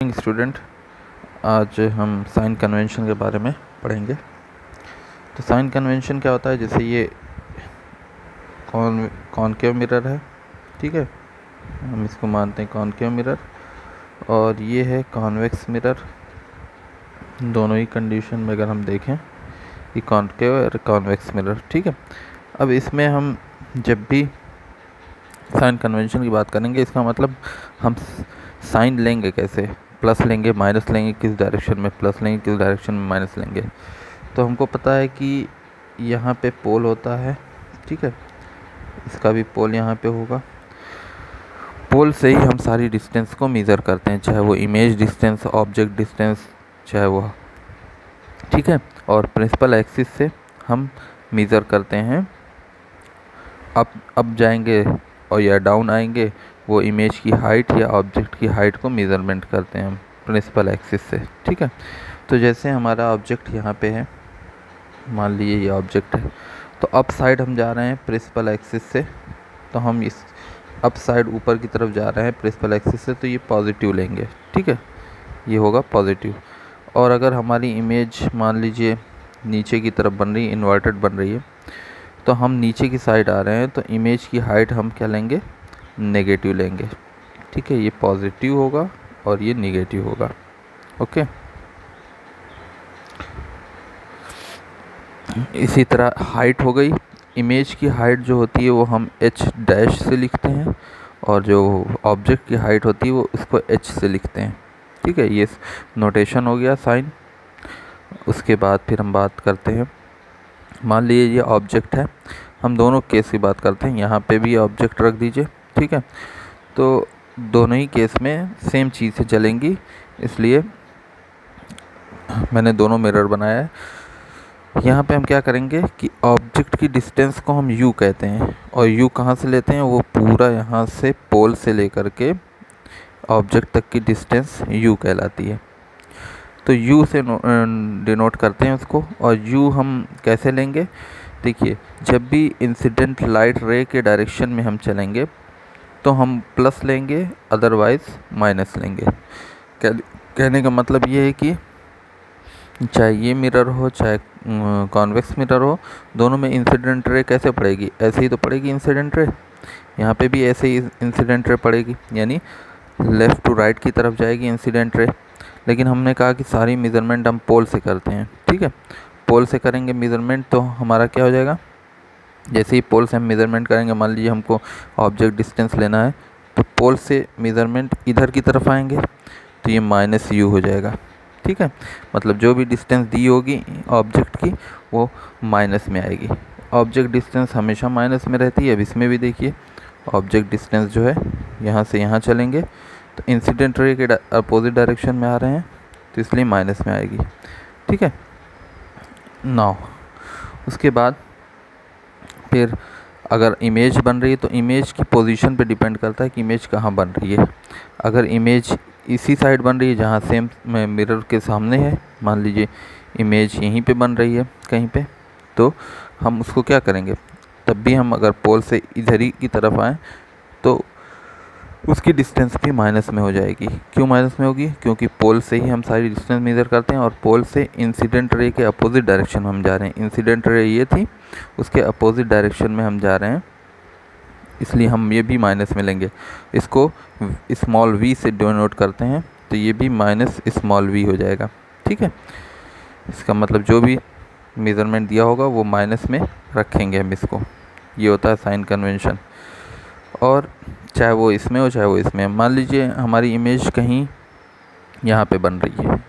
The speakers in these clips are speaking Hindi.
Morning student. आज हम साइन कन्वेंशन के बारे में पढ़ेंगे। तो साइन कन्वेंशन क्या होता है, जैसे ये कॉनकेव मिरर है, ठीक है, हम इसको मानते हैं कॉनकेव मिरर, और ये है कॉन्वेक्स मिरर। दोनों ही कंडीशन में अगर हम देखें कि कॉनकेव और कॉन्वेक्स मिरर, ठीक है। अब इसमें हम जब भी साइन कन्वेंशन की बात करेंगे, इसका मतलब हम साइन लेंगे कैसे, प्लस लेंगे, माइनस लेंगे, किस डायरेक्शन में प्लस लेंगे, किस डायरेक्शन में माइनस लेंगे। तो हमको पता है कि यहाँ पे पोल होता है, ठीक है, इसका भी पोल यहाँ पे होगा। पोल से ही हम सारी डिस्टेंस को मेज़र करते हैं, चाहे वो इमेज डिस्टेंस, ऑब्जेक्ट डिस्टेंस, चाहे वो, ठीक है। और प्रिंसिपल एक्सिस से हम मेज़र करते हैं, अप जाएंगे और या डाउन आएंगे, वो इमेज की हाइट या ऑब्जेक्ट की हाइट को मेज़रमेंट करते हैं हम प्रिंसिपल एक्सिस से, ठीक है। तो जैसे हमारा ऑब्जेक्ट यहाँ पे है, मान लीजिए ये ऑब्जेक्ट है, तो अप साइड हम जा रहे हैं प्रिंसिपल एक्सिस से, तो हम इस अप साइड ऊपर की तरफ जा रहे हैं प्रिंसिपल एक्सिस से, तो ये पॉजिटिव लेंगे, ठीक है, ये होगा पॉजिटिव। और अगर हमारी इमेज मान लीजिए नीचे की तरफ बन रही है, इन्वर्टेड बन रही है, तो हम नीचे की साइड आ रहे हैं, तो इमेज की हाइट हम क्या लेंगे, नेगेटिव लेंगे, ठीक है। ये पॉजिटिव होगा और ये नेगेटिव होगा, ओके। इसी तरह हाइट हो गई, इमेज की हाइट जो होती है वो हम h डैश से लिखते हैं, और जो ऑब्जेक्ट की हाइट होती है वो उसको h से लिखते हैं, ठीक है। ये नोटेशन हो गया साइन। उसके बाद फिर हम बात करते हैं, मान लीजिए ये ऑब्जेक्ट है, हम दोनों केस की बात करते हैं, यहाँ पे भी ऑब्जेक्ट रख दीजिए, ठीक है। तो दोनों ही केस में सेम चीज़ से चलेंगी, इसलिए मैंने दोनों मिरर बनाया है। यहाँ पे हम क्या करेंगे कि ऑब्जेक्ट की डिस्टेंस को हम u कहते हैं, और u कहाँ से लेते हैं, वो पूरा यहाँ से पोल से लेकर के ऑब्जेक्ट तक की डिस्टेंस u कहलाती है। तो u से डिनोट करते हैं उसको। और u हम कैसे लेंगे, देखिए, जब भी इंसिडेंट लाइट रे के डायरेक्शन में हम चलेंगे तो हम प्लस लेंगे, अदरवाइज़ माइनस लेंगे। कहने का मतलब ये है कि चाहे ये मिरर हो, चाहे कॉन्वेक्स मिरर हो, दोनों में इंसिडेंट रे कैसे पड़ेगी, ऐसे ही तो पड़ेगी इंसिडेंट रे। यहाँ पे भी ऐसे ही इंसिडेंट रे पड़ेगी, यानी लेफ़्ट टू राइट की तरफ जाएगी इंसिडेंट रे। लेकिन हमने कहा कि सारी मेज़रमेंट हम पोल से करते हैं, ठीक है। पोल से करेंगे मेज़रमेंट, तो हमारा क्या हो जाएगा, जैसे ही पोल से हम मेज़रमेंट करेंगे, मान लीजिए हमको ऑब्जेक्ट डिस्टेंस लेना है, तो पोल से मेज़रमेंट इधर की तरफ आएंगे, तो ये माइनस u हो जाएगा, ठीक है। मतलब जो भी डिस्टेंस दी होगी ऑब्जेक्ट की वो माइनस में आएगी। ऑब्जेक्ट डिस्टेंस हमेशा माइनस में रहती है। अब इसमें भी देखिए, ऑब्जेक्ट डिस्टेंस जो है यहाँ से यहाँ चलेंगे, तो इंसिडेंट रे के अपोजिट डायरेक्शन में आ रहे हैं, तो इसलिए माइनस में आएगी, ठीक है। नाउ उसके बाद फिर अगर इमेज बन रही है, तो इमेज की पोजीशन पे डिपेंड करता है कि इमेज कहाँ बन रही है। अगर इमेज इसी साइड बन रही है जहाँ सेम मिरर के सामने है, मान लीजिए इमेज यहीं पे बन रही है कहीं पे, तो हम उसको क्या करेंगे, तब भी हम अगर पोल से इधर ही की तरफ आएँ तो उसकी डिस्टेंस भी माइनस में हो जाएगी। क्यों माइनस में होगी, क्योंकि पोल से ही हम सारी डिस्टेंस मेज़र करते हैं, और पोल से इंसिडेंट रे के अपोजिट डायरेक्शन में हम जा रहे हैं। इंसिडेंट रे ये थी, उसके अपोजिट डायरेक्शन में हम जा रहे हैं, इसलिए हम ये भी माइनस में लेंगे। इसको स्मॉल v से डिनोट करते हैं, तो ये भी माइनस स्मॉल v हो जाएगा, ठीक है। इसका मतलब जो भी मेज़रमेंट दिया होगा वो माइनस में रखेंगे हम इसको। ये होता है साइन कन्वेंशन। और चाहे वो इसमें हो चाहे वो इसमें, मान लीजिए हमारी इमेज कहीं यहाँ पे बन रही है,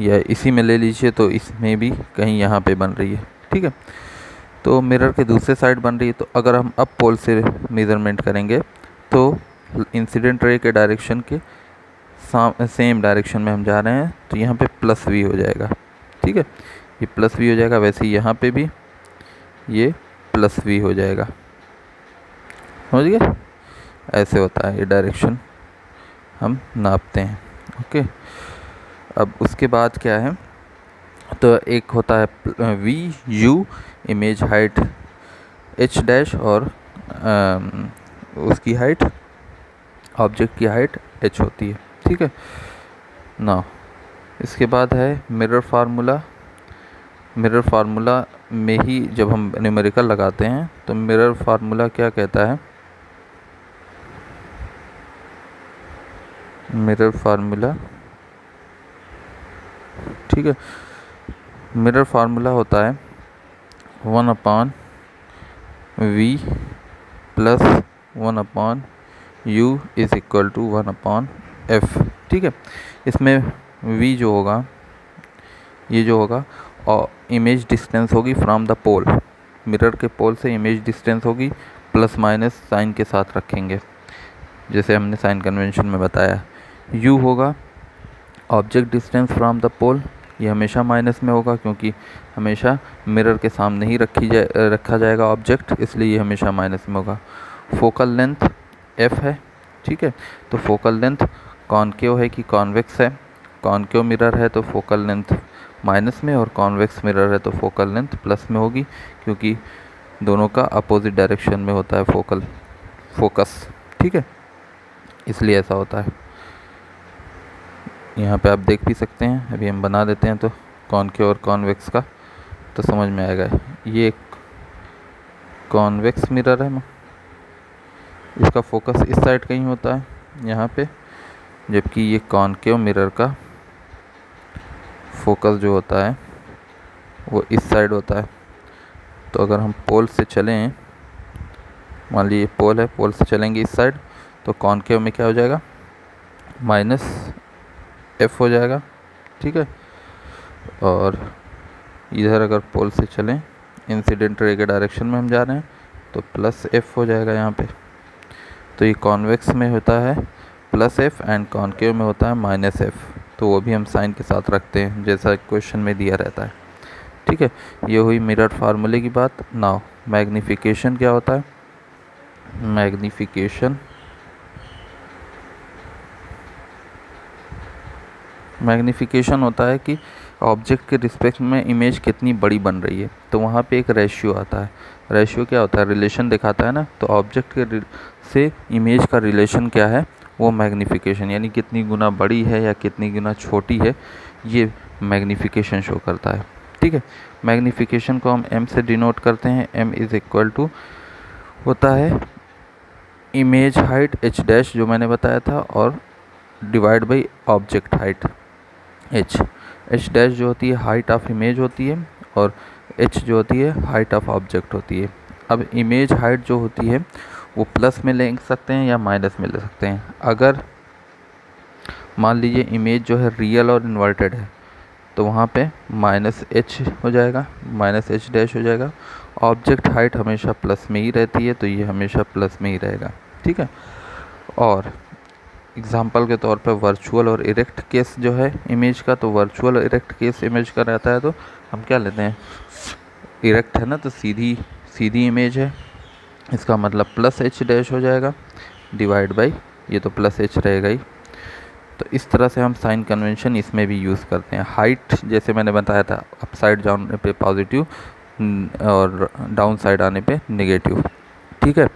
या इसी में ले लीजिए, तो इसमें भी कहीं यहाँ पे बन रही है, ठीक है। तो मिरर के दूसरे साइड बन रही है, तो अगर हम अप पोल से मेज़रमेंट करेंगे तो इंसिडेंट रे के डायरेक्शन के सेम डायरेक्शन में हम जा रहे हैं, तो यहाँ पे प्लस v हो जाएगा, ठीक है। ये प्लस v हो जाएगा, वैसे ही यहाँ पे भी ये प्लस v हो जाएगा, समझ गए। ऐसे होता है, ये डायरेक्शन हम नापते हैं, ओके। अब उसके बाद क्या है, तो एक होता है V U, image height h dash, और उसकी हाइट, ऑब्जेक्ट की हाइट h होती है, ठीक है। ना इसके बाद है मिरर फार्मूला। मिरर फार्मूला में ही जब हम न्यूमेरिकल लगाते हैं तो मिरर फार्मूला क्या कहता है, मिरर फार्मूला, ठीक है, मिरर फार्मूला होता है 1/v plus 1/u is equal to 1/f। ठीक है, इसमें v जो होगा, ये जो होगा, और इमेज डिस्टेंस होगी फ्रॉम द पोल, मिरर के पोल से इमेज डिस्टेंस होगी, प्लस माइनस साइन के साथ रखेंगे जैसे हमने साइन कन्वेंशन में बताया। u होगा ऑब्जेक्ट डिस्टेंस फ्रॉम द पोल, ये हमेशा माइनस में होगा क्योंकि हमेशा मिरर के सामने ही रखा जाएगा ऑब्जेक्ट, इसलिए ये हमेशा माइनस में होगा। फोकल लेंथ f है, ठीक है, तो फोकल लेंथ कॉनकेव है कि कॉन्वेक्स है, कॉनकेव मिरर है तो फोकल लेंथ माइनस में, और कॉन्वेक्स मिरर है तो फोकल लेंथ प्लस में होगी क्योंकि दोनों का अपोजिट डायरेक्शन में होता है फोकस, ठीक है, इसलिए ऐसा होता है। यहाँ पे आप देख भी सकते हैं, अभी हम बना देते हैं तो कॉनकेव और कॉन्वेक्स का तो समझ में आएगा। ये एक कॉन्वेक्स मिरर है, इसका फोकस इस साइड कहीं होता है यहाँ पे, जबकि ये कॉनकेव मिरर का फोकस जो होता है वो इस साइड होता है। तो अगर हम पोल से चलें, मान लीजिए पोल है, पोल से चलेंगे इस साइड, तो कॉनकेव में क्या हो जाएगा, -f हो जाएगा, ठीक है, और इधर अगर पोल से चलें इंसिडेंट रे के डायरेक्शन में हम जा रहे हैं तो +f हो जाएगा यहाँ पे। तो ये कॉन्वेक्स में होता है +f एंड कॉनकेव में होता है -f, तो वो भी हम साइन के साथ रखते हैं जैसा क्वेश्चन में दिया रहता है, ठीक है। ये हुई मिरर फार्मूले की बात। नाउ मैग्नीफिकेशन क्या होता है, मैग्नीफिकेशन होता है कि ऑब्जेक्ट के रिस्पेक्ट में इमेज कितनी बड़ी बन रही है, तो वहाँ पे एक रेशियो आता है। रेशियो क्या होता है, रिलेशन दिखाता है ना, तो ऑब्जेक्ट के से इमेज का रिलेशन क्या है, वो मैग्नीफिकेशन, यानी कितनी गुना बड़ी है या कितनी गुना छोटी है, ये मैग्नीफिकेशन शो करता है, ठीक है। मैग्नीफिकेशन को हम m से डिनोट करते हैं, m इज़ इक्वल टू होता है इमेज हाइट h डैश जो मैंने बताया था, और divide by object height h dash जो होती है हाइट ऑफ इमेज होती है, और h जो होती है हाइट ऑफ ऑब्जेक्ट होती है। अब इमेज हाइट जो होती है वो प्लस में ले सकते हैं या माइनस में ले सकते हैं। अगर मान लीजिए इमेज जो है रियल और इन्वर्टेड है तो वहाँ पे -h हो जाएगा, -h डैश हो जाएगा। ऑब्जेक्ट हाइट हमेशा प्लस में ही रहती है तो ये हमेशा प्लस में ही रहेगा, ठीक है। और एग्जाम्पल के तौर पर वर्चुअल और इरेक्ट केस जो है इमेज का, तो वर्चुअल और इरेक्ट केस इमेज का रहता है तो हम क्या लेते हैं, इरेक्ट है ना तो सीधी इमेज है, इसका मतलब +h डैश हो जाएगा डिवाइड बाई, ये तो +h रहेगा ही। तो इस तरह से हम साइन कन्वेंशन इसमें भी यूज़ करते हैं। हाइट जैसे मैंने बताया था अप साइड जाने पे पॉजिटिव और डाउन साइड आने पे नेगेटिव, ठीक है।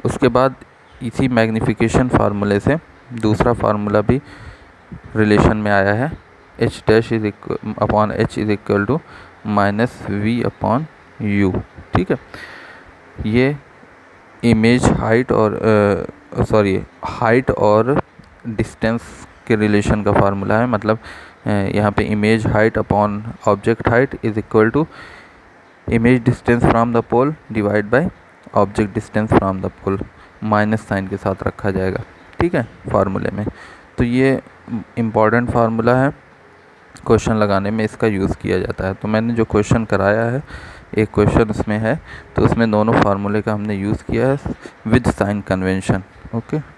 उसके बाद इसी मैग्नीफिकेशन फार्मूले से दूसरा फार्मूला भी रिलेशन में आया है, h dash is upon h is equal to -v/u, ठीक है। ये इमेज हाइट और हाइट और डिस्टेंस के रिलेशन का फार्मूला है, मतलब यहाँ पे image height upon object height is equal to image distance from the pole divide by object distance from the pole, minus sign के साथ रखा जाएगा, ठीक है, फार्मूले में। तो ये इम्पॉर्टेंट फार्मूला है, क्वेश्चन लगाने में इसका यूज़ किया जाता है। तो मैंने जो क्वेश्चन कराया है, एक क्वेश्चन उसमें है तो उसमें दोनों फार्मूले का हमने यूज़ किया है विद साइन कन्वेंशन, ओके।